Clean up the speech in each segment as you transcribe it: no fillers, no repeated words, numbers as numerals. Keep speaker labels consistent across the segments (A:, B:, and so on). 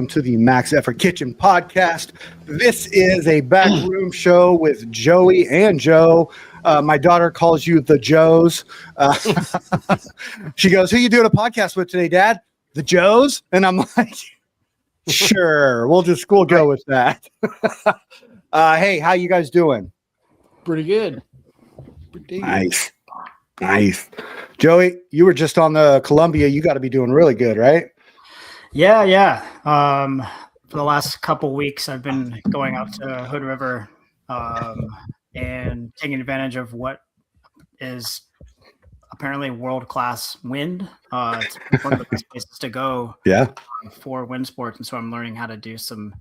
A: welcome to the Max Effort Kitchen podcast. This is a backroom show with Joey and Joe. My daughter calls you the Joes. She goes, "Who you doing a podcast with today, Dad?" The Joes? And I'm like, sure, we'll go with that. Hey, how you guys doing?
B: Pretty good.
A: Nice. Joey, you were just on the Columbia. You got to be doing really good, right?
C: Yeah. For the last couple weeks, I've been going out to Hood River and taking advantage of what is apparently world-class wind. It's one of the best places to go for wind sports. And so I'm learning how to do some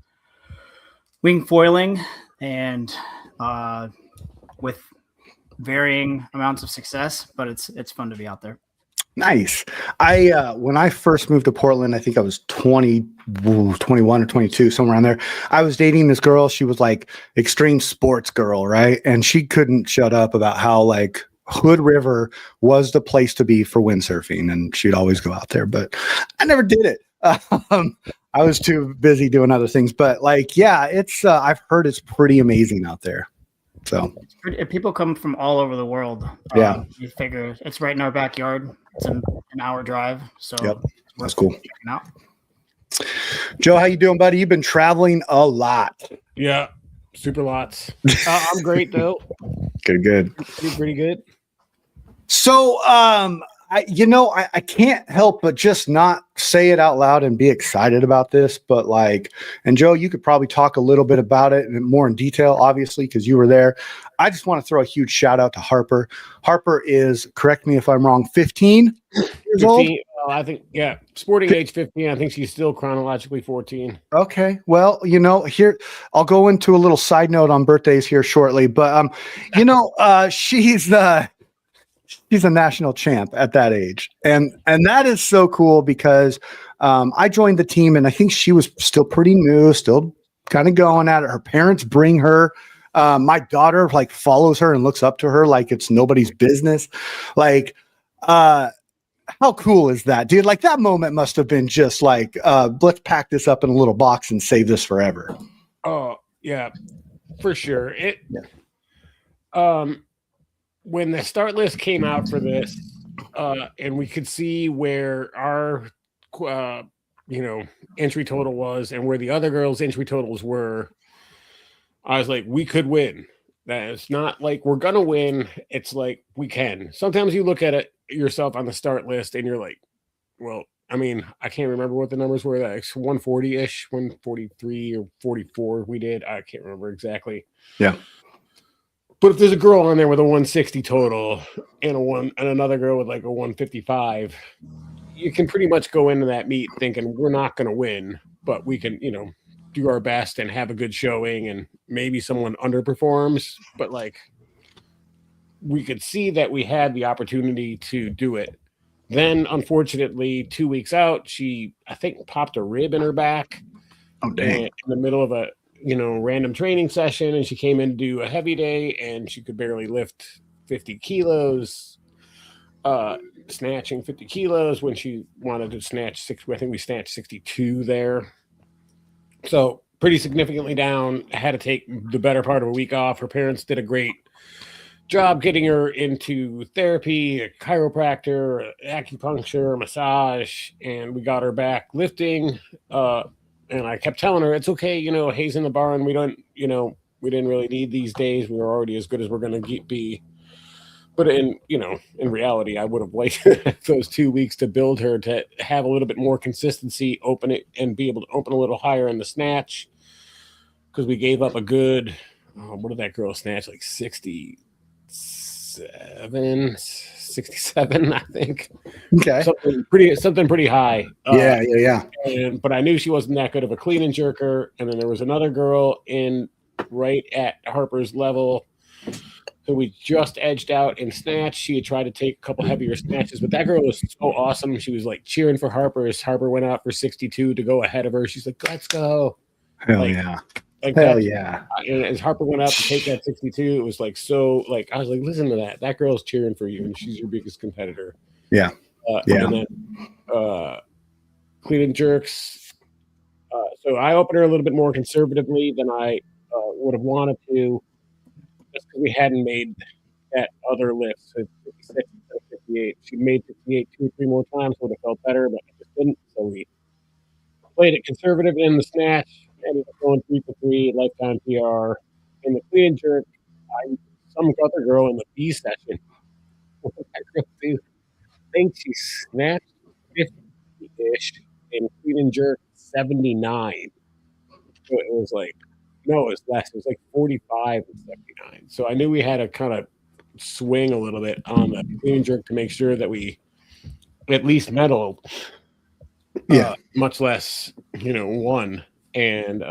C: wing foiling and with varying amounts of success, but it's fun to be out there.
A: Nice. When I first moved to Portland, I think I was 21 or 22, somewhere around there. I was dating this girl. She was like extreme sports girl, right? And she couldn't shut up about how like Hood River was the place to be for windsurfing, and she'd always go out there, but I never did it. I was too busy doing other things, but like, yeah, it's I've heard it's pretty amazing out there. So
C: people come from all over the world. You figure it's right in our backyard. It's an hour drive. So
A: that's cool.
C: Checking out.
A: Joe, how you doing, buddy? You've been traveling a lot.
B: Yeah, super lots. I'm great though.
A: Good.
B: Pretty good.
A: So, I can't help but just not say it out loud and be excited about this, but like, and Joe, you could probably talk a little bit about it and more in detail, obviously, because you were there. I just want to throw a huge shout out to Harper. Harper is, correct me if I'm wrong, 15 years old?
B: I think, sporting age 15. I think she's still chronologically 14.
A: Okay. Well, here, I'll go into a little side note on birthdays here shortly, but, she's a national champ at that age. And that is so cool because I joined the team and I think she was still pretty new, still kind of going at it. Her parents bring her. My daughter like follows her and looks up to her like it's nobody's business. Like, how cool is that, dude? Like that moment must have been just like, let's pack this up in a little box and save this forever.
B: Oh, yeah, for sure. When the start list came out for this, and we could see where our, entry total was and where the other girls' entry totals were, I was like, we could win. That it's not like we're gonna win. It's like we can. Sometimes you look at it yourself on the start list and you're like, well, I mean, I can't remember what the numbers were. Like 140-ish, 143 or 44 we did. I can't remember exactly.
A: Yeah.
B: But if there's a girl on there with a 160 total and another girl with like a 155, you can pretty much go into that meet thinking we're not going to win, but we can, do our best and have a good showing, and maybe someone underperforms, but like we could see that we had the opportunity to do it. Then, unfortunately, 2 weeks out, she, I think, popped a rib in her back.
A: Oh, dang.
B: In the middle of a random training session, and she came in to do a heavy day and she could barely lift 50 kilos, snatching 50 kilos when she wanted to snatch 60. I think we snatched 62 there. So pretty significantly down. I had to take the better part of a week off. Her parents did a great job getting her into therapy, a chiropractor, acupuncture, massage, and we got her back lifting. And I kept telling her, it's okay, hay's in the barn. We don't, we didn't really need these days. We were already as good as we're going to be. But in reality, I would have liked those 2 weeks to build her to have a little bit more consistency, open it and be able to open a little higher in the snatch. Because we gave up a good, what did that girl snatch? Like 67, I think.
A: Okay.
B: Something pretty high.
A: Yeah.
B: But I knew she wasn't that good of a clean and jerker. And then there was another girl right at Harper's level who we just edged out in snatch. She had tried to take a couple heavier snatches, but that girl was so awesome. She was like cheering for Harper as Harper went out for 62 to go ahead of her. She's like, let's go.
A: Hell yeah.
B: Like
A: Hell
B: that,
A: yeah.
B: And as Harper went up to take that 62, it was like, so like, I was like, listen to that. That girl's cheering for you and she's your biggest competitor.
A: Yeah.
B: And then clean and jerks. So I opened her a little bit more conservatively than I would have wanted to, just because we hadn't made that other lift. So 56 instead of 58. She made 58 2 or 3 more times, would have felt better, but I just didn't. So we played it conservative in the snatch, ended up going 3 for 3, lifetime PR. In the clean and jerk, some other girl in the B session. I think she snatched 50-ish and clean and jerk 79. So it was like, no, it was less. It was like 45 and 79. So I knew we had to kind of swing a little bit on the clean and jerk to make sure that we at least medaled. Much less, won. And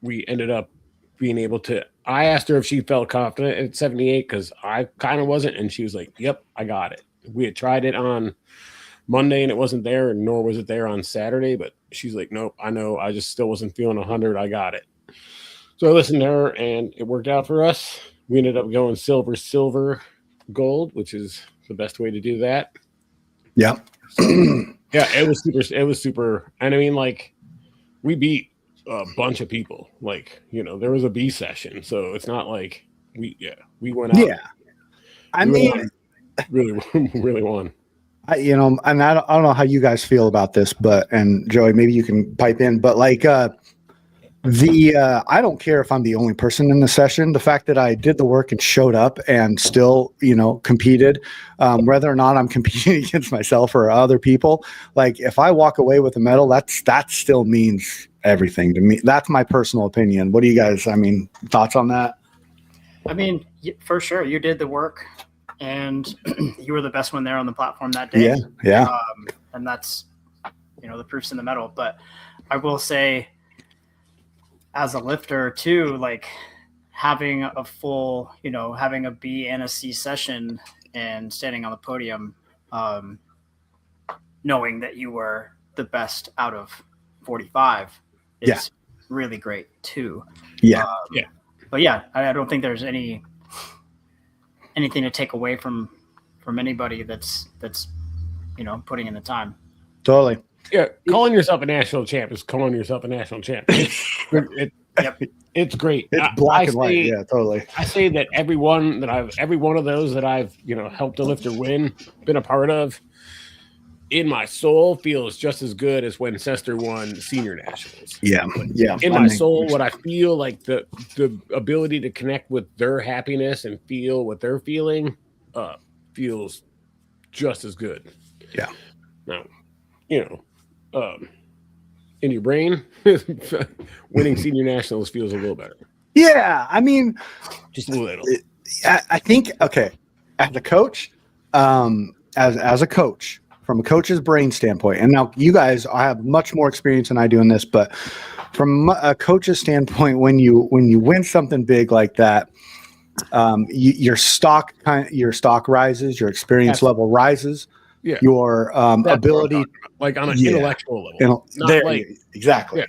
B: we ended up being able to. I asked her if she felt confident at 78 because I kind of wasn't, and she was like, "Yep, I got it." We had tried it on Monday and it wasn't there, and nor was it there on Saturday. But she's like, "Nope, I know. I just still wasn't feeling 100. I got it." So I listened to her, and it worked out for us. We ended up going silver, gold, which is the best way to do that.
A: Yeah.
B: Yeah, it was super. And I mean, like, we beat a bunch of people. Like, there was a B session, so it's not like we went out.
A: Yeah. I mean,
B: really, really won.
A: and I don't know how you guys feel about this, and Joey, maybe you can pipe in, but like, I don't care if I'm the only person in the session. The fact that I did the work and showed up and still, competed, whether or not I'm competing against myself or other people, like if I walk away with a medal, that still means everything to me. That's my personal opinion. What do you guys, thoughts on that?
C: I mean, for sure, you did the work, and you were the best one there on the platform that day.
A: Yeah.
C: And that's, the proof's in the medal. But I will say, as a lifter too, like having a full, having a B and a C session and standing on the podium, knowing that you were the best out of 45 is really great too.
A: Yeah.
C: But yeah, I don't think there's anything to take away from anybody that's putting in the time.
A: Totally.
B: Yeah, calling yourself a national champ is calling yourself a national champ. It's great.
A: It's black and white. Yeah, totally.
B: I say that every one of those that I've helped a lifter win, been a part of, in my soul feels just as good as when Sester won senior nationals.
A: Yeah.
B: In my soul, what I feel like the ability to connect with their happiness and feel what they're feeling feels just as good.
A: Yeah.
B: Now, in your brain, winning senior nationals feels a little better.
A: Yeah, I mean,
B: just a little.
A: I think as a coach, as a coach, from a coach's brain standpoint, and now you guys have much more experience than I do in this, but from a coach's standpoint, when you win something big like that, your stock rises, your experience level rises. Yeah. Your ability,
B: like on an intellectual level,
A: exactly.
B: Yeah.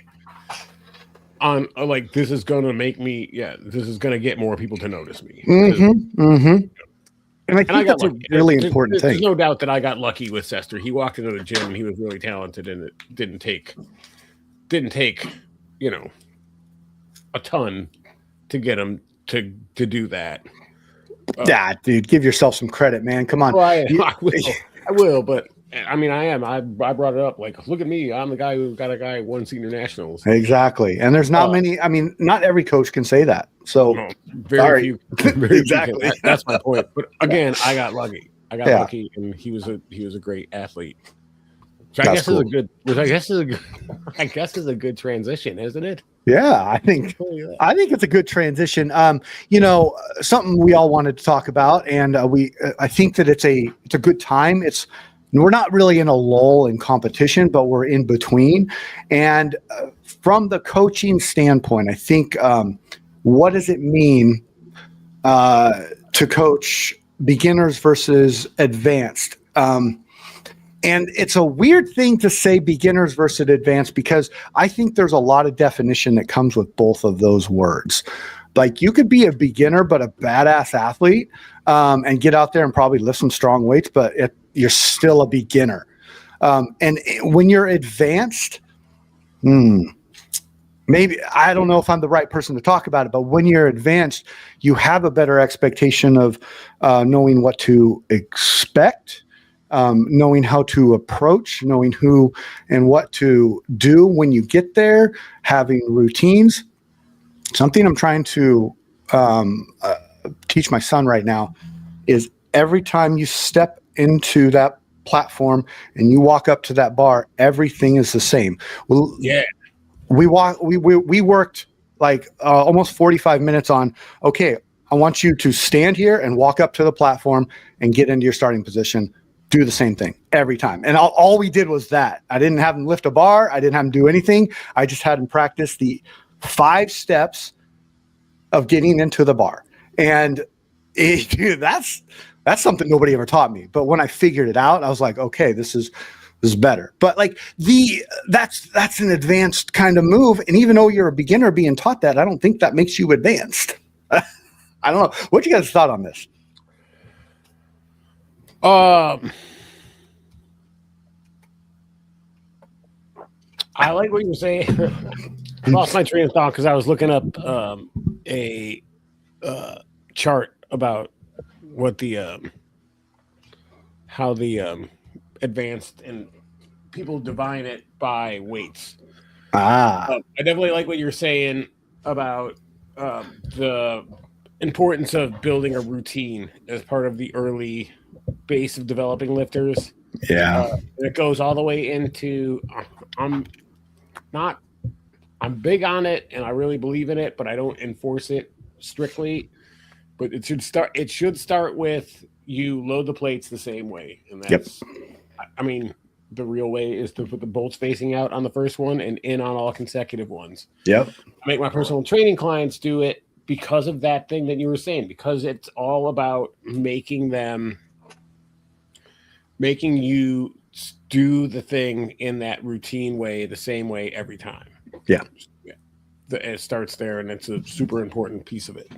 B: On like this is going to make me, this is going to get more people to notice me.
A: And I think that's a really important thing.
B: There's no doubt that I got lucky with Sester. He walked into the gym and he was really talented, and it didn't take a ton to get him to do that.
A: Dude, give yourself some credit, man. Come on.
B: Well, I will, but I mean, I brought it up. Like, look at me. I'm the guy who got won senior nationals.
A: Exactly. And there's not many. I mean, not every coach can say that. So
B: very few.
A: Exactly.
B: That's my point. But again, I got lucky. Lucky, and he was a great athlete. So I guess is a good transition, isn't it?
A: Yeah, I think it's a good transition. Something we all wanted to talk about, and I think that it's a good time. We're not really in a lull in competition, but we're in between. And from the coaching standpoint, I think what does it mean to coach beginners versus advanced? And it's a weird thing to say beginners versus advanced, because I think there's a lot of definition that comes with both of those words. Like, you could be a beginner but a badass athlete and get out there and probably lift some strong weights, but you're still a beginner. And when you're advanced, maybe I don't know if I'm the right person to talk about it, but when you're advanced, you have a better expectation of knowing what to expect, knowing how to approach, knowing who and what to do when you get there, having routines. Something I'm trying to teach my son right now is every time you step into that platform and you walk up to that bar, everything is the same. Well,
B: Yeah.
A: we worked like almost 45 minutes on, okay, I want you to stand here and walk up to the platform and get into your starting position. Do the same thing every time. And all we did was that. I didn't have him lift a bar. I didn't have him do anything. I just had him practice the 5 steps of getting into the bar. And dude, that's something nobody ever taught me. But when I figured it out, I was like, okay, this is better. But like that's an advanced kind of move. And even though you're a beginner being taught that, I don't think that makes you advanced. I don't know. What you guys thought on this?
B: I like what you're saying. Lost my train of thought because I was looking up a chart about what the how the advanced and people divine it by weights. I definitely like what you're saying about the importance of building a routine as part of the early base of developing lifters.
A: Yeah.
B: It goes all the way into I'm big on it and I really believe in it, but I don't enforce it strictly. But it should start with you load the plates the same way. And that's I mean, the real way is to put the bolts facing out on the first one and in on all consecutive ones.
A: Yep.
B: I make my personal training clients do it because of that thing that you were saying, because it's all about making you do the thing in that routine way, the same way every time.
A: Yeah.
B: It starts there, and it's a super important piece of it.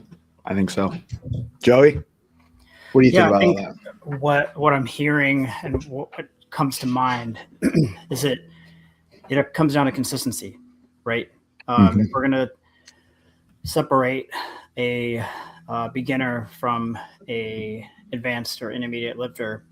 A: I think so. Joey, what do you think about all that?
C: What I'm hearing and what comes to mind is it comes down to consistency, right? If we're gonna separate a beginner from a advanced or intermediate lifter,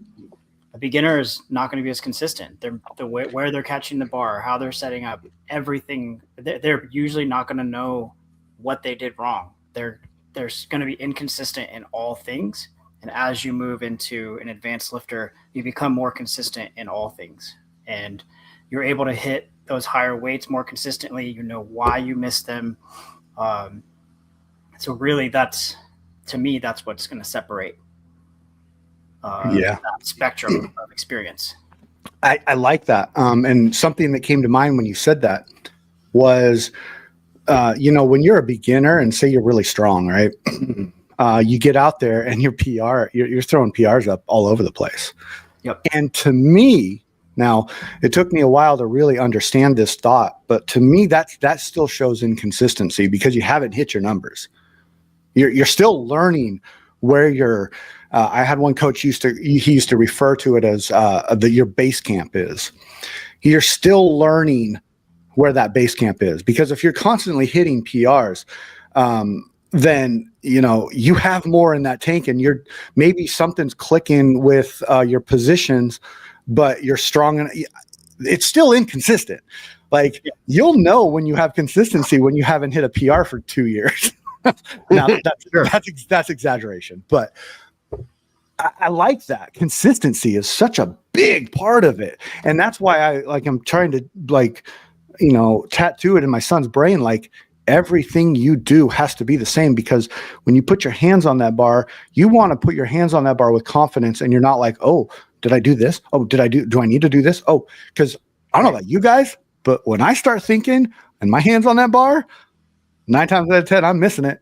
C: a beginner is not going to be as consistent. Where they're catching the bar, how they're setting up, everything. They're usually not going to know what they did wrong. They're going to be inconsistent in all things. And as you move into an advanced lifter, you become more consistent in all things. And you're able to hit those higher weights more consistently. You know why you missed them. So really, to me, that's what's going to separate that spectrum of experience.
A: I like that. And something that came to mind when you said that was, when you're a beginner and say you're really strong, right? You get out there and your PR, you're throwing PRs up all over the place.
C: Yep.
A: And to me, now it took me a while to really understand this thought, but to me, that still shows inconsistency because you haven't hit your numbers. You're still learning where you're. I had one coach he used to refer to it as your base camp is. You're still learning where that base camp is, because if you're constantly hitting PRs, then you have more in that tank, and maybe something's clicking with your positions, but you're strong and it's still inconsistent. Like you'll know when you have consistency when you haven't hit a PR for 2 years. Now that's exaggeration, but I like that. Consistency is such a big part of it. And that's why I'm trying to tattoo it in my son's brain. Like everything you do has to be the same, because when you put your hands on that bar, you want to put your hands on that bar with confidence. And you're not like, oh, did I do this? Oh, do I need to do this? Oh, because I don't know about you guys, but when I start thinking and my hands on that bar, 9 times out of 10, I'm missing it.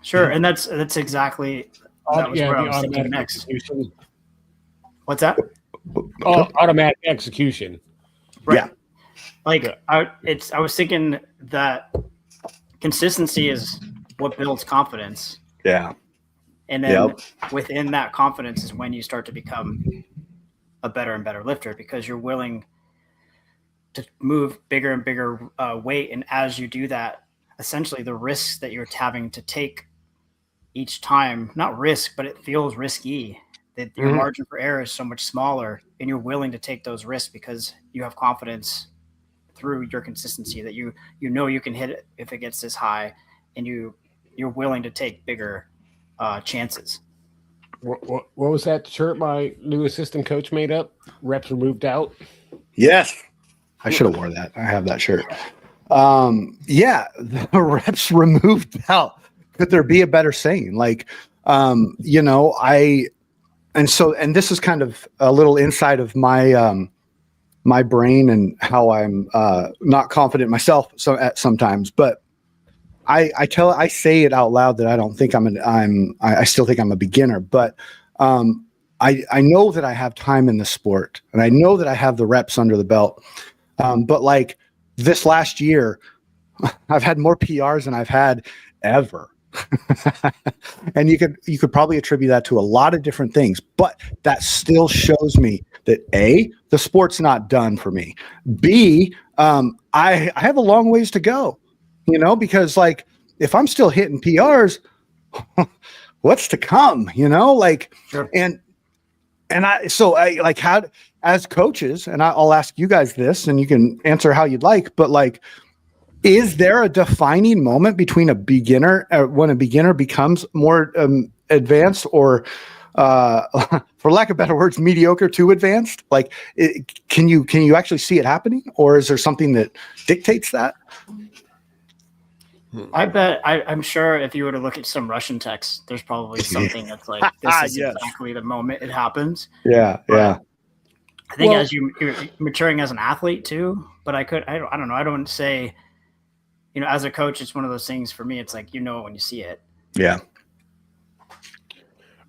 C: Sure. And that's exactly that was where I was thinking next.
B: Execution.
C: What's that?
B: Automatic execution.
C: Right. Yeah. I was thinking that consistency is what builds confidence.
A: Yeah.
C: And then within that confidence is when you start to become a better and better lifter, because you're willing to move bigger and bigger weight. And as you do that, essentially the risks that you're having to take each time, not risk, but it feels risky, that your margin for error is so much smaller, and you're willing to take those risks because you have confidence through your consistency that you know you can hit it if it gets this high, and you're willing to take bigger chances.
B: What was that shirt my new assistant coach made up? Reps were moved out.
A: Yes. I should have wore that. I have that shirt. Yeah, the reps removed out. Could there be a better saying? Like, and this is kind of a little inside of my my brain and how I'm not confident myself sometimes, but I say it out loud that I don't think I still think I'm a beginner, but I know that I have time in the sport and I know that I have the reps under the belt. But like this last year, I've had more PRs than I've had ever. And you could probably attribute that to a lot of different things, but that still shows me that A, the sport's not done for me. B, I have a long ways to go, because like if I'm still hitting PRs, what's to come, like,
C: Sure.
A: and I like how as coaches, and I'll ask you guys this and you can answer how you'd like, but like, is there a defining moment between a beginner when a beginner becomes more advanced or for lack of better words, mediocre to advanced? Like, can you actually see it happening, or is there something that dictates that?
C: I bet I'm sure if you were to look at some Russian texts, there's probably something that's like, this is
A: Yes.
C: exactly the moment it happens.
A: Yeah.
C: I think as you're maturing as an athlete too, but I don't know. I don't say, as a coach, it's one of those things for me. It's like, it when you see it.
A: Yeah.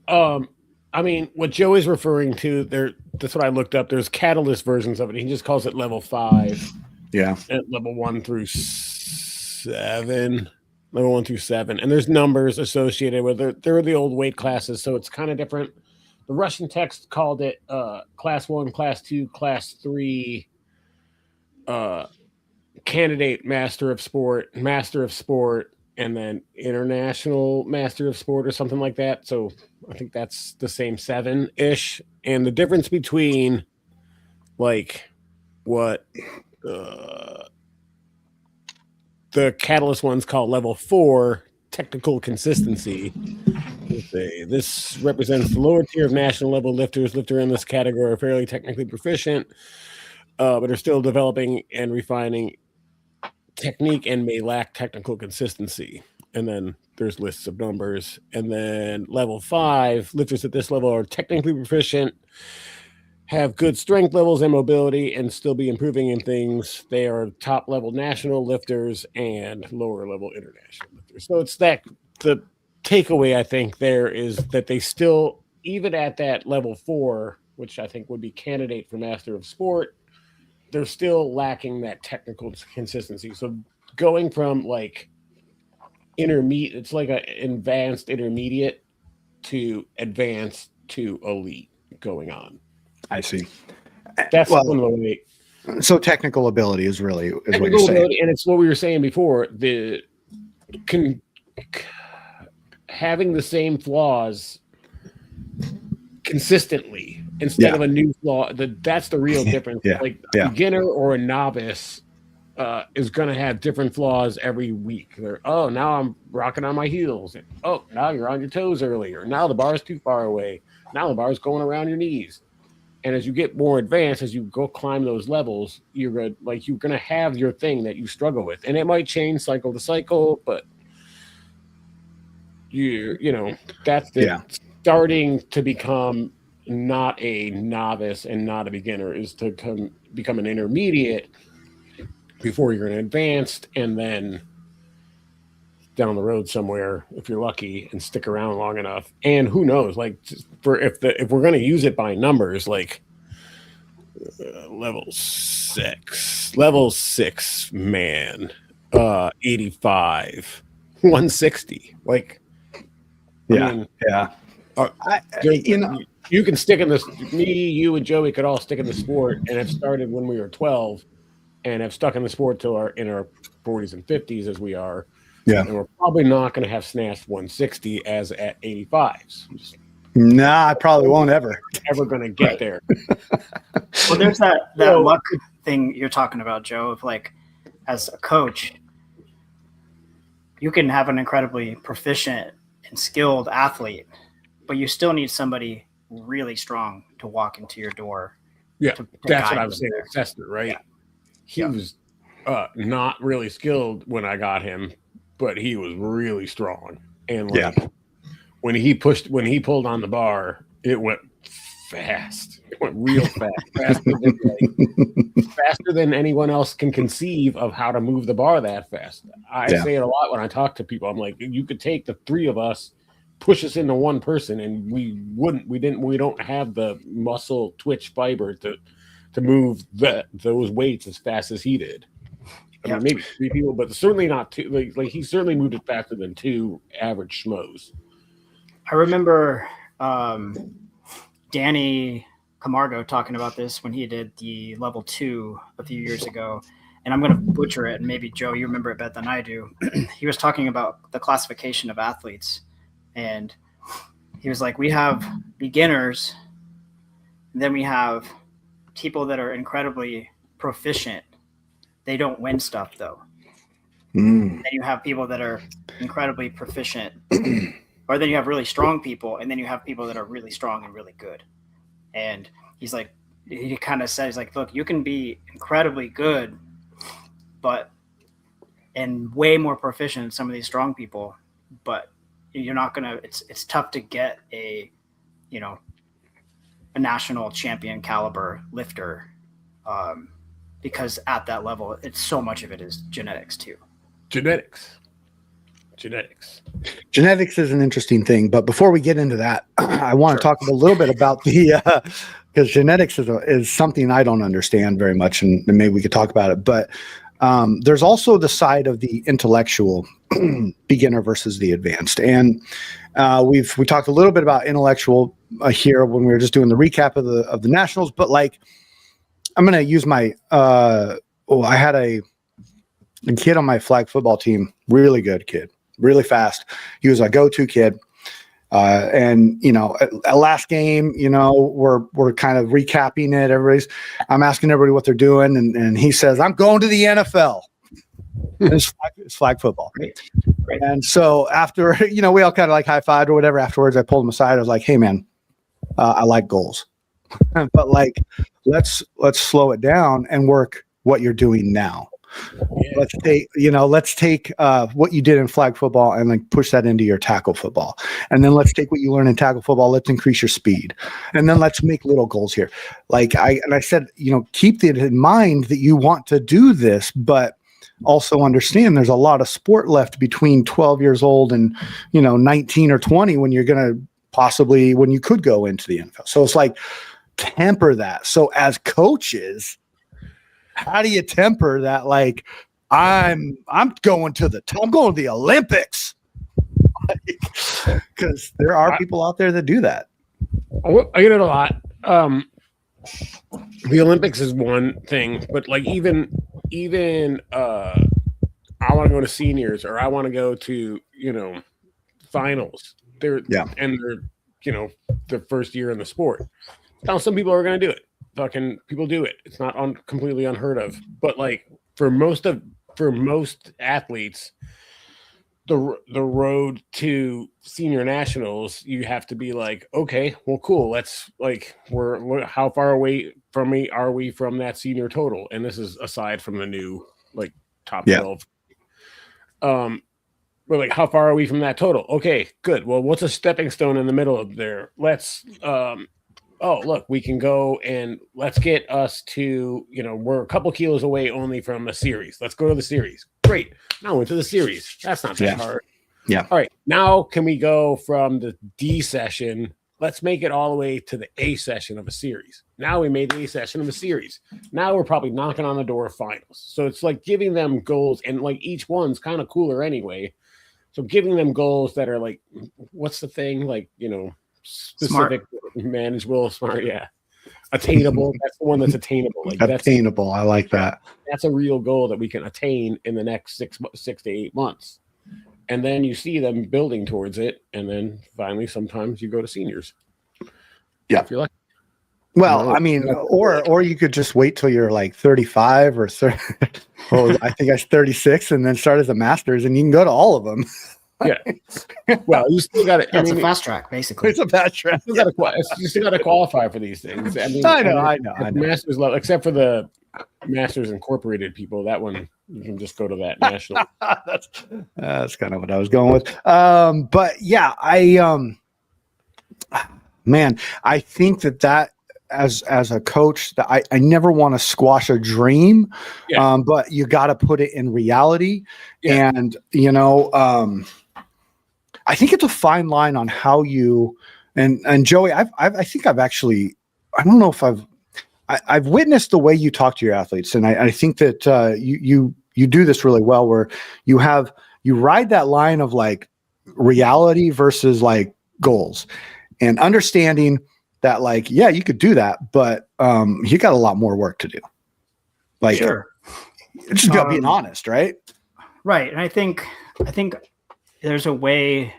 B: I mean, what Joey's referring to there, that's what I looked up. There's Catalyst versions of it. He just calls it level 5.
A: Yeah.
B: At level 1 through 7. Level 1 through 7. And there's numbers associated with it. They're the old weight classes, so it's kind of different. The Russian text called it class 1, class 2, class 3, candidate master of sport, and then international master of sport or something like that. So I think that's the same 7-ish. And the difference between like what the Catalyst ones call level 4 technical consistency. This represents the lower tier of national level lifters. Lifter in this category are fairly technically proficient, but are still developing and refining technique and may lack technical consistency. And then there's lists of numbers. And then level 5, lifters at this level are technically proficient, have good strength levels and mobility, and still be improving in things. They are top level national lifters and lower level international lifters. So it's that the takeaway I think there is that they still, even at that level 4, which I think would be candidate for master of sport, they're still lacking that technical consistency. So going from like intermediate, it's like an advanced intermediate to advanced to elite going on.
A: I see.
B: That's one of the way.
A: So technical ability is what you're saying.
B: And it's what we were saying before. Having the same flaws consistently instead of a new flaw. That's the real difference. Like a beginner or a novice is going to have different flaws every week. Now I'm rocking on my heels. Now you're on your toes earlier. Now the bar's too far away. Now the bar's going around your knees. And as you get more advanced, as you go climb those levels, you're going to have your thing that you struggle with, and it might change cycle to cycle, but that's starting to become not a novice and not a beginner is to become an intermediate before you're an advanced, and then down the road somewhere, if you're lucky and stick around long enough. And who knows, like if we're going to use it by numbers, like level 6 man, 85, 160, like, you can stick in this. Me, you, and Joey could all stick in the sport, and it started when we were 12. and have stuck in the sport till in our 40s and 50s as we are.
A: Yeah.
B: And we're probably not going to have snatched 160 as at 85s. Just
A: Nah, I probably won't ever.
B: ever going to get there.
C: Well, there's that
B: So-
C: luck thing you're talking about, Joe, of like, as a coach, you can have an incredibly proficient and skilled athlete, but you still need somebody really strong to walk into your door.
B: Yeah,
C: to
B: that's
C: guide
B: what I
C: you
B: was saying
C: there.
B: with Cessna, right?
C: Yeah.
B: He
C: Yeah.
B: was not really skilled when I got him, but he was really strong. And like when he pulled on the bar, it went fast. It went real fast, faster than anyone else can conceive of how to move the bar that fast. I say it a lot when I talk to people. I'm like, you could take the three of us, push us into one person, and we don't have the muscle twitch fiber to move those weights as fast as he did. I mean, maybe three people, but certainly not two. Like he certainly moved it faster than two average schmoes.
C: I remember Danny Camargo talking about this when he did the level 2 a few years ago. And I'm going to butcher it. And maybe, Joe, you remember it better than I do. He was talking about the classification of athletes. And he was like, we have beginners. And then we have people that are incredibly proficient. They don't win stuff, though. Then you have people that are incredibly proficient. Or then you have really strong people, and then you have people that are really strong and really good. And he's like, he kind of says, like, look, you can be incredibly good, and way more proficient than some of these strong people, but you're not gonna. It's tough to get a national champion caliber lifter, because at that level, it's so much of it is genetics too.
B: Genetics
A: Genetics is an interesting thing, but before we get into that, I want to talk a little bit about the because genetics is something I don't understand very much, and maybe we could talk about it. But there's also the side of the intellectual beginner versus the advanced, and we talked a little bit about intellectual here when we were just doing the recap of the nationals. But like, I'm going to use my I had a kid on my flag football team, really good kid. Really fast. He was a go-to kid. And at last game, we're kind of recapping it. I'm asking everybody what they're doing. And he says, I'm going to the NFL. It's flag football.
C: Great.
A: And so after, we all kind of like high-fived or whatever. Afterwards, I pulled him aside. I was like, hey man, I like goals, but like, let's slow it down and work what you're doing now. Yeah. Let's take what you did in flag football and like push that into your tackle football. And then let's take what you learned in tackle football. Let's increase your speed. And then let's make little goals here. Like I said, keep it in mind that you want to do this, but also understand there's a lot of sport left between 12 years old and, 19 or 20 when you're going to possibly, when you could go into the NFL. So it's like, temper that. So as coaches, how do you temper that? Like, I'm going to the Olympics, because there are people out there that do that.
B: I get it a lot. The Olympics is one thing, but like even I want to go to seniors, or I want to go to finals. They're their first year in the sport. Now some people are going to do it. Fucking people do it. It's not completely unheard of. But like for most athletes, the road to senior nationals, you have to be like, okay, well, cool. Let's how far away from me are we from that senior total? And this is aside from the new like top 12. We're like, how far are we from that total? Okay, good. Well, what's a stepping stone in the middle of there? Let's oh, look, we can go and let's get us to, we're a couple kilos away only from a series. Let's go to the series. Great. Now we're to the series. That's not that hard.
A: Yeah.
B: All right. Now can we go from the D session? Let's make it all the way to the A session of a series. Now we made the A session of a series. Now we're probably knocking on the door of finals. So it's like giving them goals, and like each one's kind of cooler anyway. So giving them goals that are like, what's the thing? Like, specific,
C: smart.
B: manageable, smart. Yeah. attainable. That's the one that's attainable. Like
A: Attainable. I like that.
B: That's a real goal that we can attain in the next 6 to 8 months. And then you see them building towards it. And then finally, sometimes you go to seniors.
A: Yeah.
B: If you're lucky.
A: Well, I mean, or you could just wait till you're like 35 or 30. Well, I think I was 36 and then start as a master's and you can go to all of them.
B: Yeah. Well, you still got to.
C: It's a fast track, basically.
A: It's a fast track.
B: You still got to qualify for these things. I mean,
A: I know.
B: Masters level, except for the Masters Incorporated people, that one you can just go to that national.
A: That's kind of what I was going with. But yeah, man, I think that as a coach, that I never want to squash a dream, but you got to put it in reality. Yeah. And I think it's a fine line on how you and Joey. I think I've actually, I don't know if I've witnessed the way you talk to your athletes, and I think that you do this really well, where you ride that line of like reality versus like goals, and understanding that like, yeah, you could do that, but you got a lot more work to do. Like,
C: sure.
A: It's just about being honest, right?
C: Right. And I think there's a way,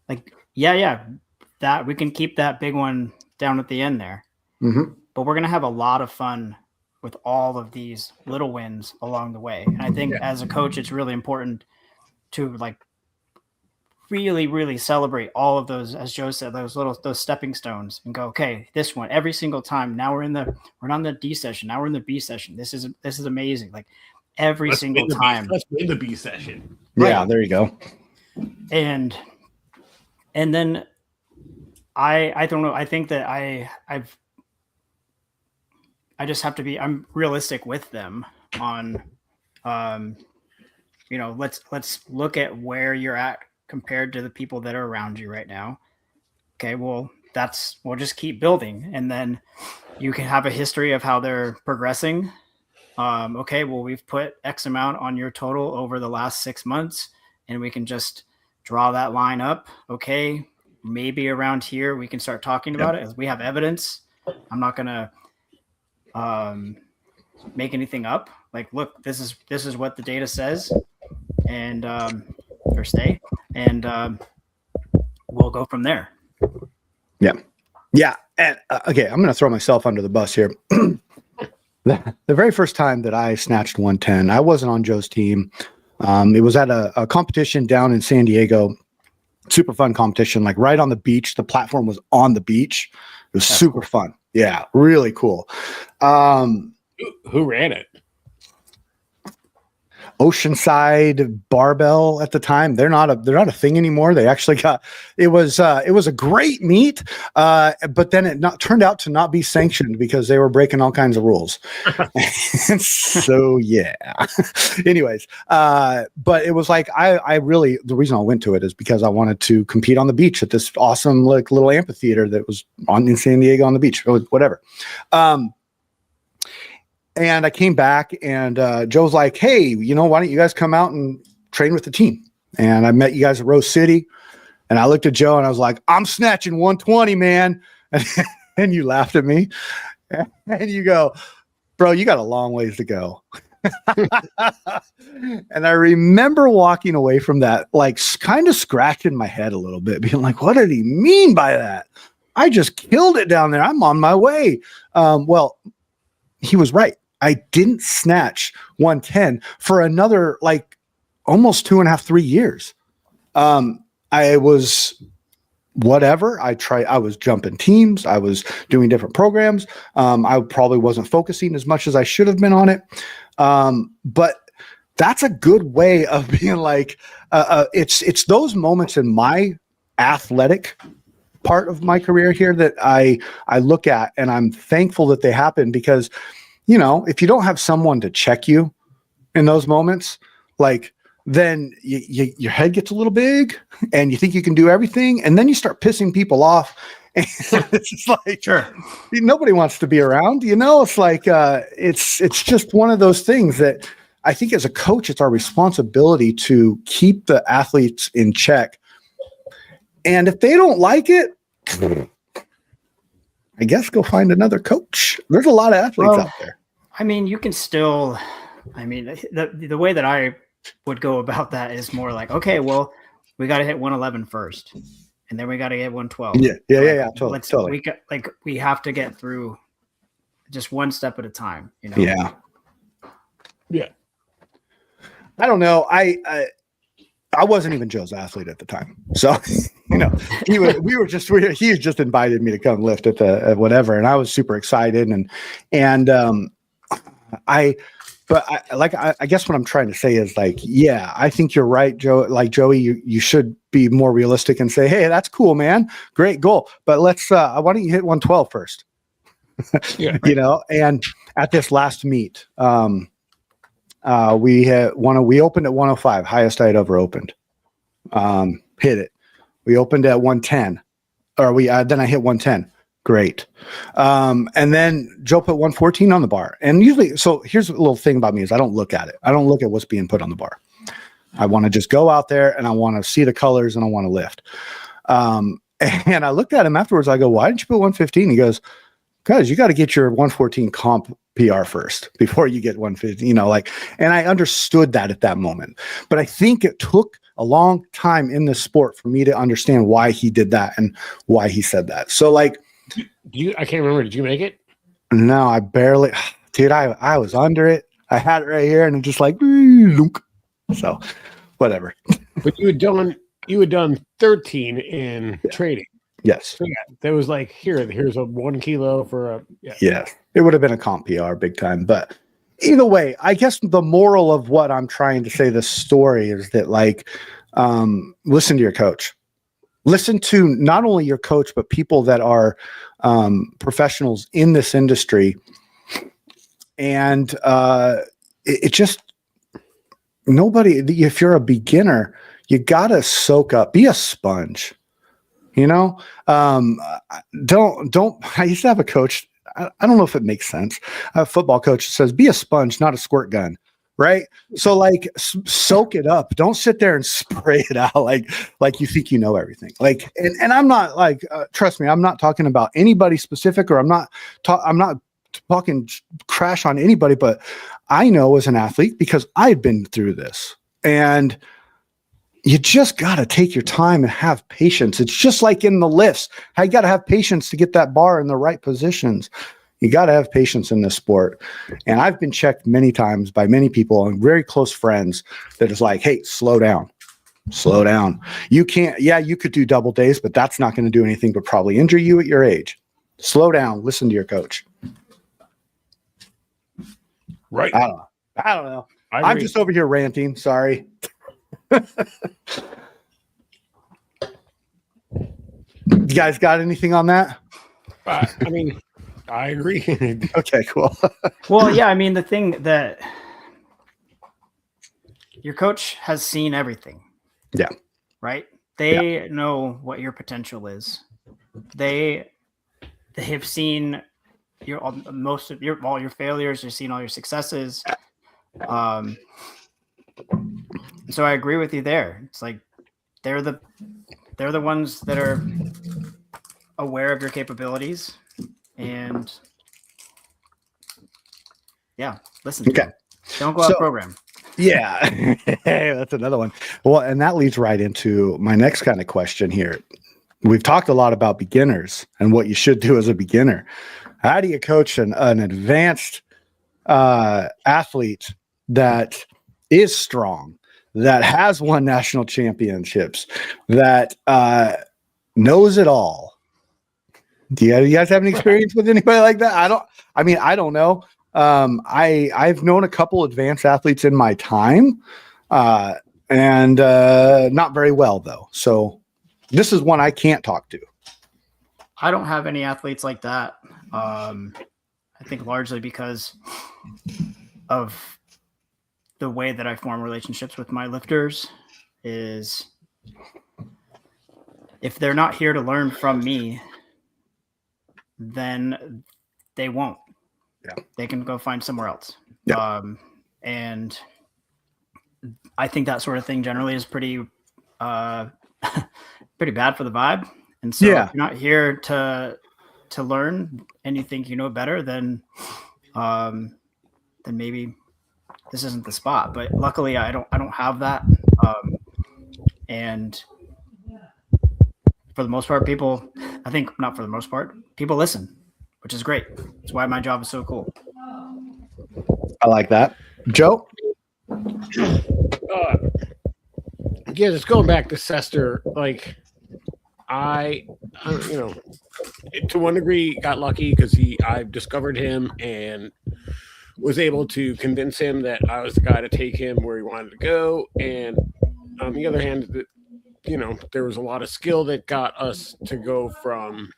C: like, that we can keep that big one down at the end there.
A: Mm-hmm.
C: But we're going to have a lot of fun with all of these little wins along the way. And I think as a coach, it's really important to like really, really celebrate all of those, as Joe said, those stepping stones, and go, okay, this one every single time. Now we're on the D session. Now we're in the B session. This is amazing. Like every single time.
B: Let's win the B session.
A: Yeah, there you go.
C: And then I don't know. I think that I just have to be, I'm realistic with them on, let's look at where you're at compared to the people that are around you right now. Okay, well, we'll just keep building. And then you can have a history of how they're progressing. Okay, well, we've put X amount on your total over the last 6 months, and we can just draw that line up. Okay, maybe around here we can start talking about it as we have evidence. I'm not going to make anything up. Like, look, this is what the data says, and or stay, and we'll go from there. Yeah. And
A: okay, I'm going to throw myself under the bus here. The very first time that I snatched 110, I wasn't on Joe's team. It was at a competition down in San Diego. Super fun competition, like right on the beach. The platform was on the beach. It was super fun. Yeah, really cool.
B: Who ran it?
A: Oceanside Barbell at the time. They're not a thing anymore. They actually it was a great meet, but then it turned out to not be sanctioned because they were breaking all kinds of rules. And so yeah. Anyways, but it was like I really, the reason I went to it is because I wanted to compete on the beach at this awesome like little amphitheater that was in San Diego on the beach. It was whatever. And I came back, and Joe's like, hey, why don't you guys come out and train with the team? And I met you guys at Rose City, and I looked at Joe, and I was like, I'm snatching 120, man. And you laughed at me, and you go, bro, you got a long ways to go. And I remember walking away from that, like kind of scratching my head a little bit, being like, what did he mean by that? I just killed it down there. I'm on my way. Well, he was right. I didn't snatch 110 for another like almost 2.5, 3 years. I was whatever. I was jumping teams. I was doing different programs. I probably wasn't focusing as much as I should have been on it. But that's a good way of being like, it's those moments in my athletic part of my career here that I look at, and I'm thankful that they happen, because if you don't have someone to check you in those moments, like then your head gets a little big and you think you can do everything, and then you start pissing people off. And it's just like, sure, nobody wants to be around, it's like, it's just one of those things that I think as a coach, it's our responsibility to keep the athletes in check. And if they don't like it, I guess go find another coach. There's a lot of athletes out there.
C: I mean, you can still, I mean, the way that I would go about that is more like, okay, well, we got to hit 111 first, and then we got to get 112.
A: Yeah. Totally.
C: We have to get through just one step at a time, you know?
B: Yeah.
A: I don't know. I wasn't even Joe's athlete at the time. So, you know, he just invited me to come lift at whatever. And I was super excited. I guess what I'm trying to say is like, yeah, I think you're right, Joe. Like Joey, you should be more realistic and say, hey, that's cool, man. Great goal. But let's, why don't you hit 112 first?
B: Yeah.
A: You know, and at this last meet, we opened at 105, highest I had ever opened. Hit it. We opened at 110, then I hit 110. Great. And then Joe put 114 on the bar. And usually, so here's a little thing about me is I don't look at it. I don't look at what's being put on the bar. I want to just go out there and I want to see the colors and I want to lift. And I looked at him afterwards. I go, why didn't you put 115? He goes, because you got to get your 114 comp PR first before you get 150, you know, like, and I understood that at that moment, but I think it took a long time in this sport for me to understand why he did that and why he said that. So like,
B: I can't remember. Did you make it?
A: No, I barely, dude, I was under it. I had it right here and I'm just like, so whatever.
B: But you had done 13 in trading.
A: Yes.
B: So yeah, that was like, here's a 1 kilo for a,
A: Yes. It would have been a comp PR big time, but either way, I guess the moral of what I'm trying to say this story is that like, listen to your coach. Listen to not only your coach, but people that are professionals in this industry. And it just, nobody, if you're a beginner, you got to soak up, be a sponge, you know? I used to have a coach. I don't know if it makes sense. A football coach says, be a sponge, not a squirt gun. Right. So like soak it up. Don't sit there and spray it out like you think you know everything. Like, and I'm not like, trust me, I'm not talking about anybody specific, or I'm not talking crash on anybody, but I know as an athlete because I've been through this, and you just got to take your time and have patience. It's just like in the lifts. How you got to have patience to get that bar in the right positions. You got to have patience in this sport. And I've been checked many times by many people and very close friends that is like, hey, slow down. Slow down. You can't, you could do double days, but that's not going to do anything but probably injure you at your age. Slow down. Listen to your coach.
B: Right.
A: I don't know. I'm just over here ranting. Sorry. You guys got anything on that?
B: I mean, I agree.
A: Okay, cool.
C: Well, yeah, I mean, the thing that your coach has seen everything.
A: Yeah.
C: Right? They know what your potential is. They have seen all your failures, they've seen all your successes. So I agree with you there. It's like they're the ones that are aware of your capabilities, and listen to them. Don't go out program.
A: Yeah, that's another one. Well, and that leads right into my next kind of question here. We've talked a lot about beginners and what you should do as a beginner. How do you coach an advanced athlete that is strong, that has won national championships, that knows it all? Do you guys have any experience with anybody like that? I don't know. I've known a couple advanced athletes in my time, and not very well though. So this is one I can't talk to.
C: I don't have any athletes like that. I think largely because of the way that I form relationships with my lifters is if they're not here to learn from me, then they won't. Yeah. They can go find somewhere else. Yeah. And I think that sort of thing generally is pretty bad for the vibe. And so if you're not here to to learn and you think you know better, then maybe this isn't the spot. But luckily, I don't have that. And for the most part, people, I think not for the most part, people listen, which is great. That's why my job is so cool.
A: I like that. Joe?
B: Yeah, just going back to Sester, like I to one degree got lucky because I discovered him and was able to convince him that I was the guy to take him where he wanted to go. And on the other hand, there was a lot of skill that got us to go from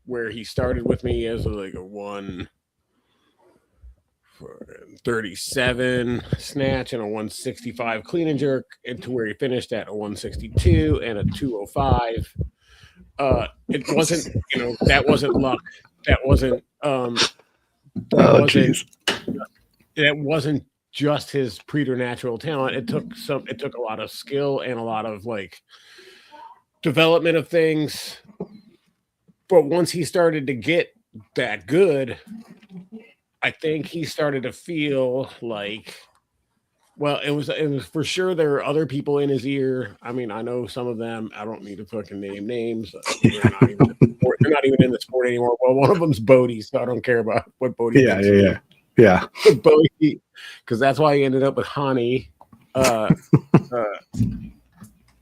B: where he started with me as a 137 snatch and a 165 clean and jerk into where he finished at a 162 and a 205. It wasn't, that wasn't luck. That wasn't, that wasn't just his preternatural talent. It took a lot of skill and a lot of development of things. But once he started to get that good, I think he started to feel like, well, it was for sure there are other people in his ear. I mean, I know some of them. I don't need to fucking name names. They're not even in the sport anymore. Well, one of them's Bodie, so I don't care about what Bodie.
A: Yeah.
B: Bodie, because that's why he ended up with Hani. But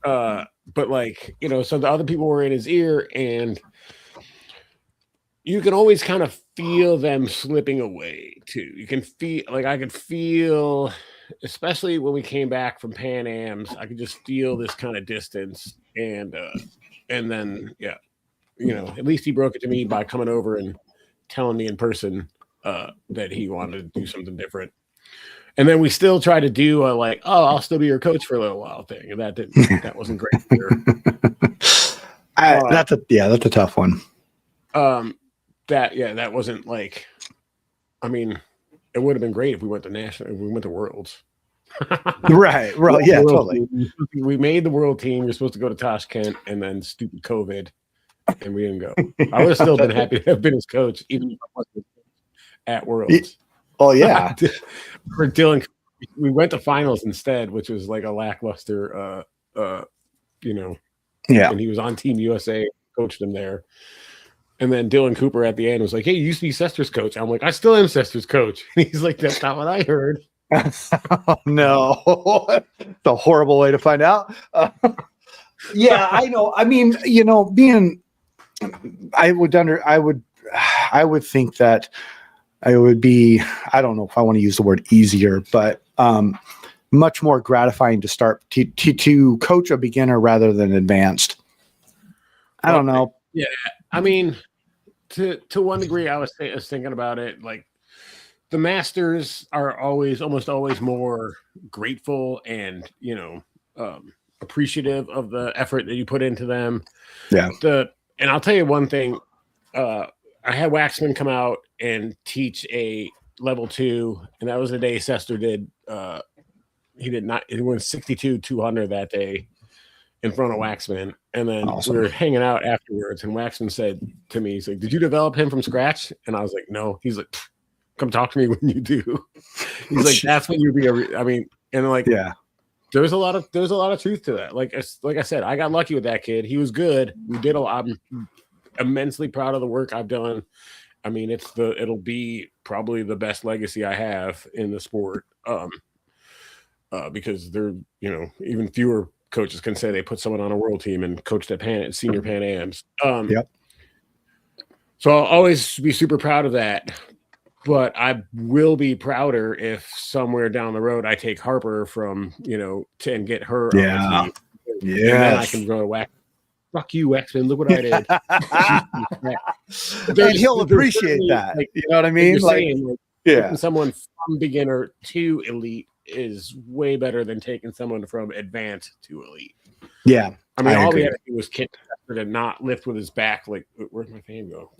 B: so the other people were in his ear, and you can always kind of feel them slipping away too. You can feel, I could feel, especially when we came back from Pan Ams, I could just feel this kind of distance. And then, at least he broke it to me by coming over and telling me in person that he wanted to do something different. And then we still try to do I'll still be your coach for a little while thing. And that wasn't great.
A: That's a tough one.
B: That wasn't I mean, it would have been great if we went to Worlds.
A: Right. Well, yeah, totally.
B: We made the world team. We're supposed to go to Tashkent, and then stupid COVID, and we didn't go. I would have still been happy to have been his coach, even if I wasn't at Worlds.
A: Oh yeah.
B: For Dylan, we went to finals instead, which was a lackluster. Yeah. And he was on Team USA, coached him there. And then Dylan Cooper at the end was like, "Hey, you used to be Sester's coach." I'm like, "I still am Sester's coach." And he's like, "That's not what I heard."
A: Oh, no. It's a horrible way to find out. Yeah, I know. I mean, I would think that it would be, I don't know if I want to use the word easier, but much more gratifying to start to coach a beginner rather than advanced. I don't know.
B: Yeah. I mean, to one degree, I was thinking about it. The masters are almost always more grateful and, appreciative of the effort that you put into them.
A: Yeah.
B: And I'll tell you one thing. I had Waxman come out and teach a level 2, and that was the day Sester did. He went 62-200 that day in front of Waxman. And then
A: Awesome.
B: We were hanging out afterwards, and Waxman said to me, he's like, "Did you develop him from scratch?" And I was like, "No." He's like, "Come talk to me when you do." He's like, "That's when you'd be yeah. There's a lot of truth to that. Like I said, I got lucky with that kid. He was good. We did I'm immensely proud of the work I've done. I mean, it'll be probably the best legacy I have in the sport. Because there, even fewer coaches can say they put someone on a world team and coached at senior Pan Ams.
A: Yep.
B: So I'll always be super proud of that. But I will be prouder if somewhere down the road I take Harper from, and get her on the team.
A: Yeah.
B: And then I can go Wax. Fuck you, Waxman. Look what I did.
A: And he'll appreciate that. You know what I mean?
B: Taking someone from beginner to elite is way better than taking someone from advanced to elite.
A: Yeah.
B: I mean, all we had to do was kick to not lift with his back. Where'd my fan go?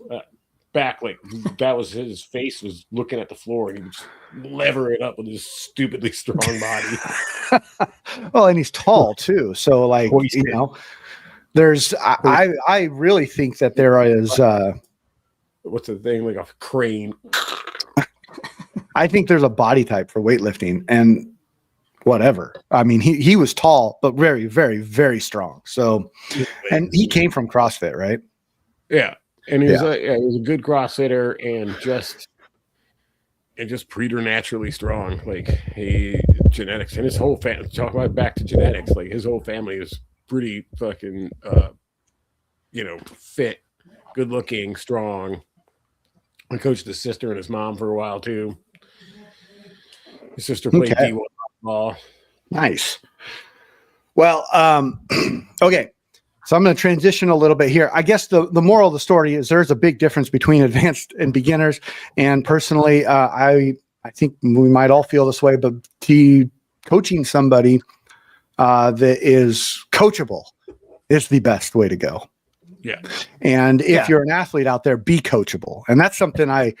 B: Back, that was his face was looking at the floor, and he would just lever it up with his stupidly strong body.
A: Well, and he's tall too. So there's, I really think that there is,
B: what's the thing, like a crane.
A: I think there's a body type for weightlifting and whatever. I mean, he was tall, but very, very, very strong. So, and he came from CrossFit, right?
B: Yeah. And he was a good CrossFitter and just preternaturally strong. Like genetics and his whole family, talk about back to genetics, like his whole family is pretty fucking, fit, good looking, strong. I coached his sister and his mom for a while too. His sister played D1 ball.
A: Nice. Well, okay. So I'm going to transition a little bit here. I guess the moral of the story is there's a big difference between advanced and beginners. And personally, I think we might all feel this way, but coaching somebody that is coachable is the best way to go.
B: Yeah.
A: And if you're an athlete out there, be coachable. And that's something I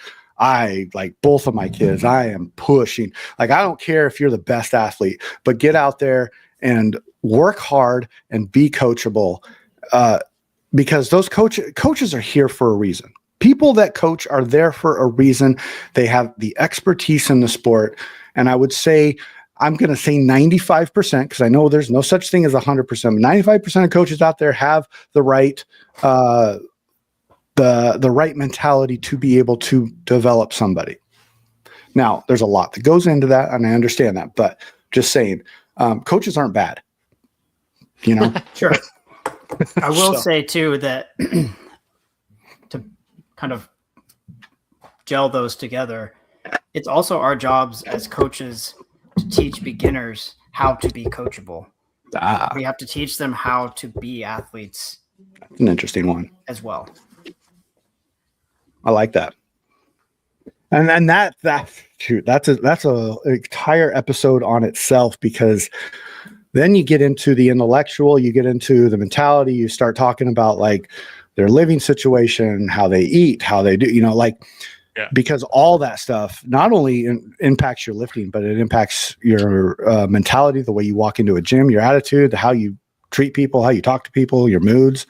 A: like both of my kids, I am pushing. Like, I don't care if you're the best athlete, but get out there and work hard and be coachable. Because those coaches are here for a reason. People that coach are there for a reason. They have the expertise in the sport. And I would say, I'm going to say 95%, because I know there's no such thing as 100%. 95% of coaches out there have the right, the right mentality to be able to develop somebody. Now, there's a lot that goes into that, and I understand that, but just saying, coaches aren't bad.
C: Sure. I will say too that to kind of gel those together, it's also our jobs as coaches to teach beginners how to be coachable. We have to teach them how to be athletes.
A: That's an interesting one
C: as well.
A: I like that. And that's a entire episode on itself, because then you get into the intellectual, you get into the mentality, you start talking about like their living situation, how they eat, how they do, because all that stuff not only impacts your lifting, but it impacts your mentality, the way you walk into a gym, your attitude, how you treat people, how you talk to people, your moods.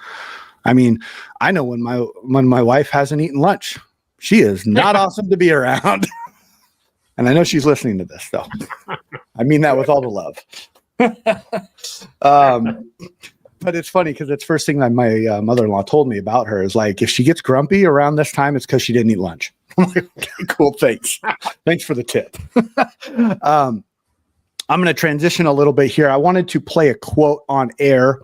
A: I mean, I know when my wife hasn't eaten lunch, she is not awesome to be around. And I know she's listening to this, though. I mean that with all the love. But it's funny because it's first thing that my mother-in-law told me about her is like, if she gets grumpy around this time, it's because she didn't eat lunch. I'm like, okay, cool, thanks. Thanks for the tip. I'm going to transition a little bit here. I wanted to play a quote on air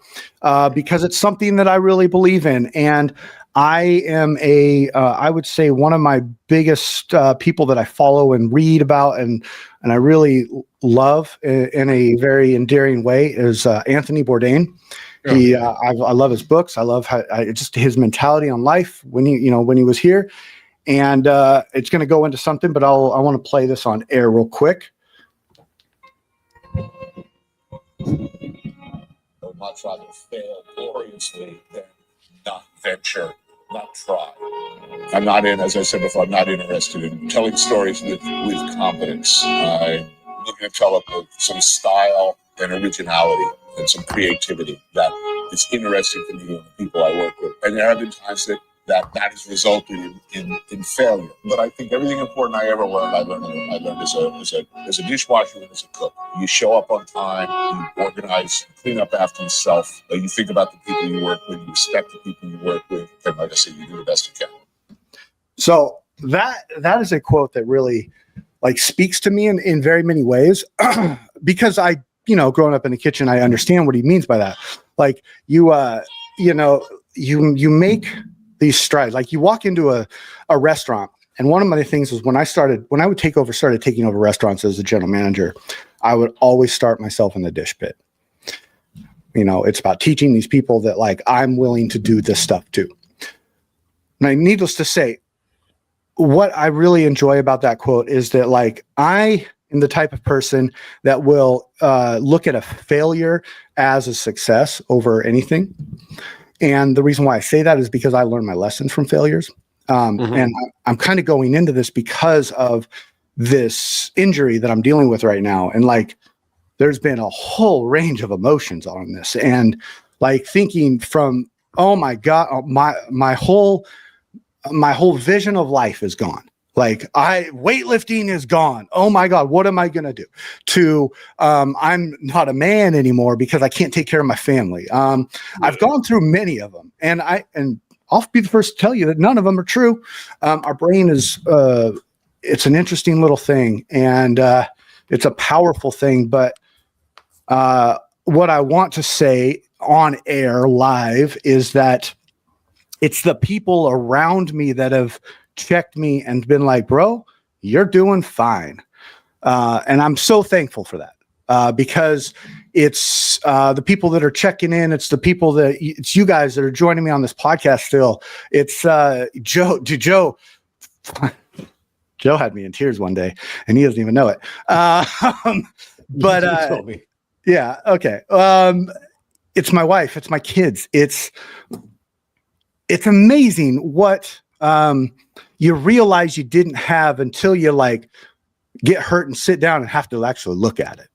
A: because it's something that I really believe in. And I am I would say one of my biggest people that I follow and read about and I really love in a very endearing way is Anthony Bourdain. I love his books. I love just his mentality on life when he was here. And it's going to go into something, but I want to play this on air real quick.
D: I would much rather fail gloriously than not venture, not try. I'm not as I said before, I'm not interested in telling stories with confidence. I'm looking to tell it with some style and originality and some creativity that is interesting to me and the people I work with. And there have been times that has resulted in failure. But I think everything important I ever learned, I learned as a dishwasher and as a cook. You show up on time, you organize, you clean up after yourself, you think about the people you work with, you respect the people you work with, and like I said, you do the best you can.
A: So that is a quote that really like speaks to me in very many ways because I, growing up in the kitchen, I understand what he means by that. Like you make these strides. Like you walk into a restaurant, and one of my things was when I started taking over restaurants as a general manager, I would always start myself in the dish pit. It's about teaching these people that like I'm willing to do this stuff too. Now, needless to say, what I really enjoy about that quote is that like I am the type of person that will look at a failure as a success over anything. And the reason why I say that is because I learned my lessons from failures. And I'm kind of going into this because of this injury that I'm dealing with right now. And like, there's been a whole range of emotions on this and like thinking from, oh my God, my whole my whole vision of life is gone. Like weightlifting is gone. Oh my God, what am I going to do? To, I'm not a man anymore because I can't take care of my family. I've gone through many of them, and I'll be the first to tell you that none of them are true. Our brain is, it's an interesting little thing, and it's a powerful thing. But what I want to say on air live is that it's the people around me that have checked me and been like, bro, you're doing fine. And I'm so thankful for that, because it's the people that are checking in. It's the people it's you guys that are joining me on this podcast still. It's Joe. Joe had me in tears one day, and he doesn't even know it. But yeah, okay. It's my wife. It's my kids. It's amazing what you realize you didn't have until you like get hurt and sit down and have to actually look at it.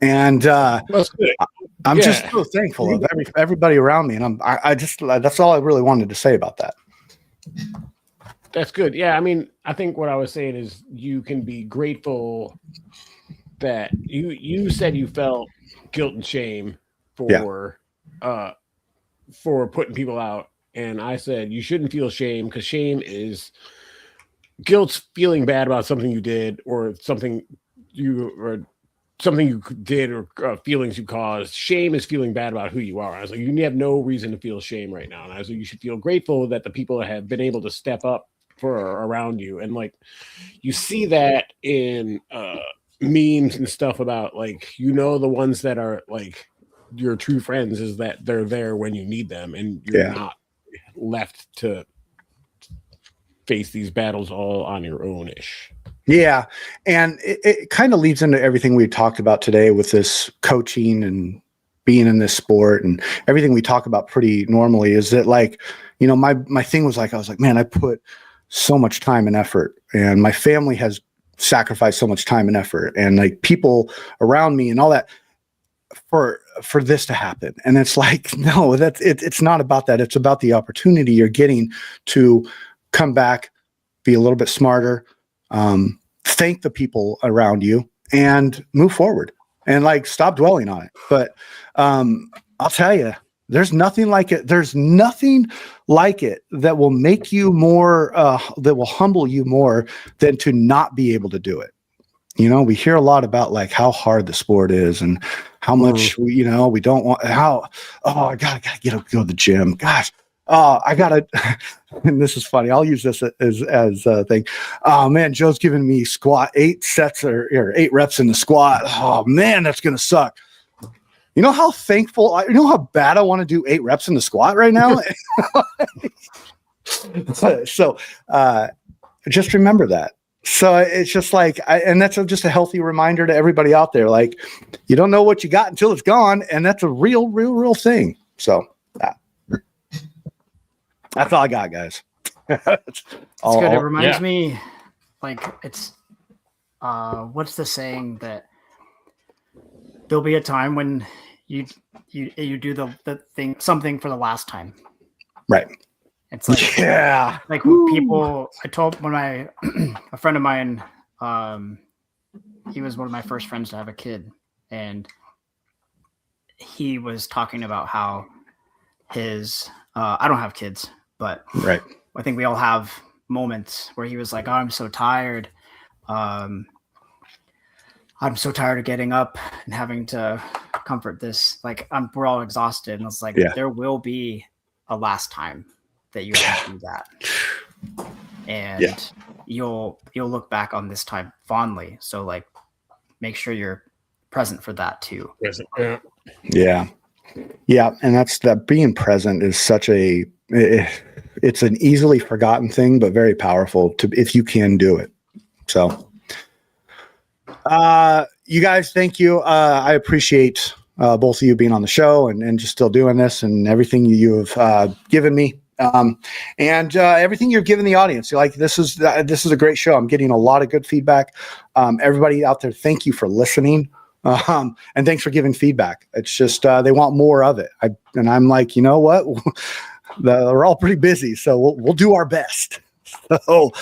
A: And I'm just so thankful of everybody around me, and I just that's all I really wanted to say about that.
B: That's good. Yeah, I mean, I think what I was saying is you can be grateful that you said you felt guilt and shame for putting people out, and I said you shouldn't feel shame, because shame is guilt's feeling bad about something you did or something you did or feelings you caused. Shame is feeling bad about who you are. I was like, you have no reason to feel shame right now. And I was like, you should feel grateful that the people that have been able to step up for around you. And like, you see that in memes and stuff about like, the ones that are like your true friends is that they're there when you need them, and you're not left to face these battles all on your own-ish.
A: Yeah. And it kind of leads into everything we talked about today with this coaching and being in this sport, and everything we talk about pretty normally is that like, my thing was like, I was like, man, I put so much time and effort, and my family has sacrificed so much time and effort, and like people around me and all that for this to happen. And it's like, no, it's not about that. It's about the opportunity you're getting to come back, be a little bit smarter, thank the people around you, and move forward, and like stop dwelling on it. But I'll tell you, there's nothing like it. There's nothing like it that will make you more, that will humble you more than to not be able to do it. We hear a lot about like how hard the sport is and how much we don't want, I gotta go to the gym. Gosh. I gotta, and this is funny. I'll use this as a thing. Oh man, Joe's giving me squat 8 sets or 8 reps in the squat. Oh man, that's gonna suck. You know how thankful, how bad I want to do 8 reps in the squat right now. So just remember that. So it's just like, and that's just a healthy reminder to everybody out there. Like, you don't know what you got until it's gone, and that's a real thing. So. That's all I got, guys.
C: It's good. It reminds me, like, it's what's the saying that there'll be a time when you do the thing, something for the last time,
A: right?
C: It's like, like people. I told a friend of mine, he was one of my first friends to have a kid, and he was talking about how his I don't have kids. But
A: right.
C: I think we all have moments where he was like, oh, I'm so tired. I'm so tired of getting up and having to comfort this. Like, we're all exhausted. And it's like, there will be a last time that you have to do that. And you'll look back on this time fondly. So like, make sure you're present for that too.
A: Yeah. And that's that being present is such it's an easily forgotten thing, but very powerful if you can do it. So, you guys, thank you. I appreciate both of you being on the show and just still doing this and everything you have given me. And everything you're giving the audience. Like, this is a great show. I'm getting a lot of good feedback. Everybody out there, thank you for listening. And thanks for giving feedback. It's just, they want more of it. I'm like, you know what? We're all pretty busy, so we'll do our best. So,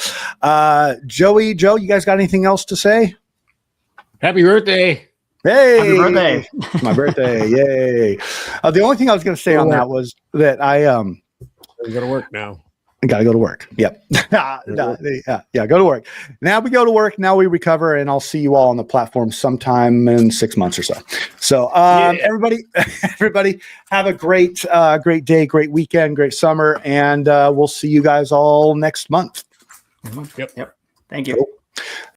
A: Joey, Joe, you guys got anything else to say?
B: Happy birthday.
A: Hey,
C: Happy birthday.
A: It's my birthday. Yay. The only thing I was going to say on that was that I
B: We got to work now.
A: got to go to work. Yep. Yeah, go to work. Now we go to work. Now we recover, and I'll see you all on the platform sometime in 6 months or so. So, everybody, have a great day, great weekend, great summer, and we'll see you guys all next month.
B: Yep.
C: Thank you.